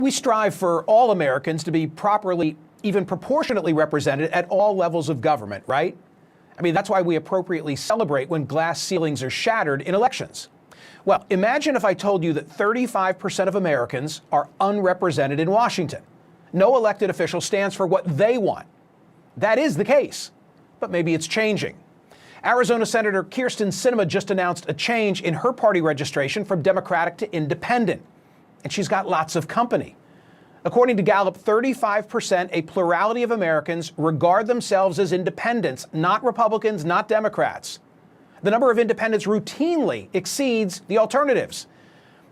We strive for all Americans to be properly, even proportionately represented at all levels of government, right? I mean, that's why we appropriately celebrate when glass ceilings are shattered in elections. Well, imagine if I told you that 35% of Americans are unrepresented in Washington. No elected official stands for what they want. That is the case, but maybe it's changing. Arizona Senator Kyrsten Sinema just announced a change in her party registration from Democratic to Independent, and she's got lots of company. According to Gallup, 35%, a plurality of Americans, regard themselves as independents, not Republicans, not Democrats. The number of independents routinely exceeds the alternatives.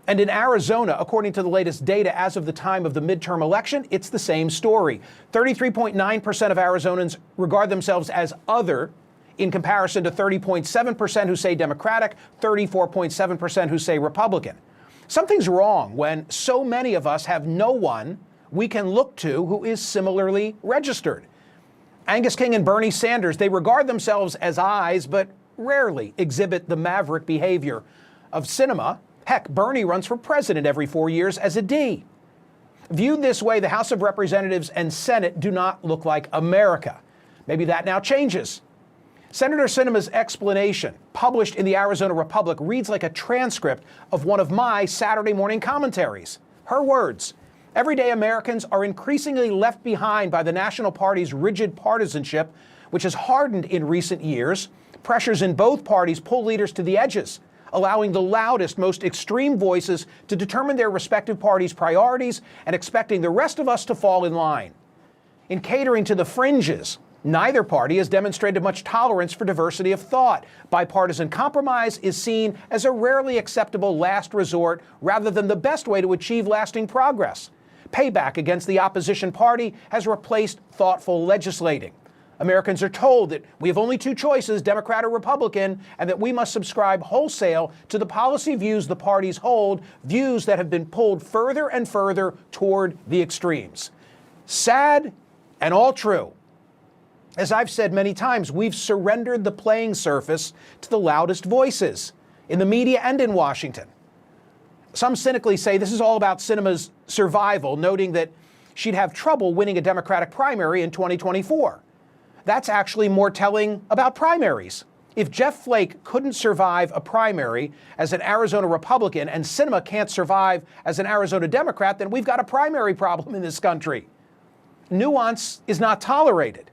And in Arizona, according to the latest data as of the time of the midterm election, it's the same story. 33.9% of Arizonans regard themselves as other, in comparison to 30.7% who say Democratic, 34.7% who say Republican. Something's wrong when so many of us have no one we can look to who is similarly registered. Angus King and Bernie Sanders, they regard themselves as I's, but rarely exhibit the maverick behavior of Sinema. Heck, Bernie runs for president every 4 years as a D. Viewed this way, the House of Representatives and Senate do not look like America. Maybe that now changes. Senator Sinema's explanation, published in the Arizona Republic, reads like a transcript of one of my Saturday morning commentaries. Her words: everyday Americans are increasingly left behind by the national party's rigid partisanship, which has hardened in recent years. Pressures in both parties pull leaders to the edges, allowing the loudest, most extreme voices to determine their respective parties' priorities and expecting the rest of us to fall in line. In catering to the fringes, neither party has demonstrated much tolerance for diversity of thought. Bipartisan compromise is seen as a rarely acceptable last resort rather than the best way to achieve lasting progress. Payback against the opposition party has replaced thoughtful legislating. Americans are told that we have only two choices, Democrat or Republican, and that we must subscribe wholesale to the policy views the parties hold, views that have been pulled further and further toward the extremes. Sad and all true. As I've said many times, we've surrendered the playing surface to the loudest voices in the media and in Washington. Some cynically say this is all about Sinema's survival, noting that she'd have trouble winning a Democratic primary in 2024. That's actually more telling about primaries. If Jeff Flake couldn't survive a primary as an Arizona Republican and Sinema can't survive as an Arizona Democrat, then we've got a primary problem in this country. Nuance is not tolerated.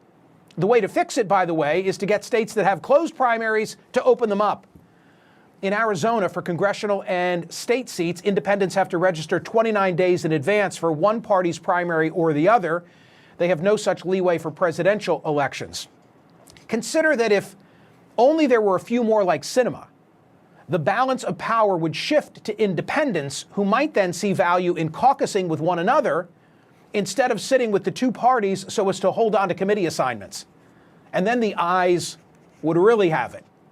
The way to fix it, by the way, is to get states that have closed primaries to open them up. In Arizona, for congressional and state seats, independents have to register 29 days in advance for one party's primary or the other. They have no such leeway for presidential elections. Consider that if only there were a few more like Sinema, the balance of power would shift to independents who might then see value in caucusing with one another instead of sitting with the two parties so as to hold on to committee assignments. And then the ayes would really have it.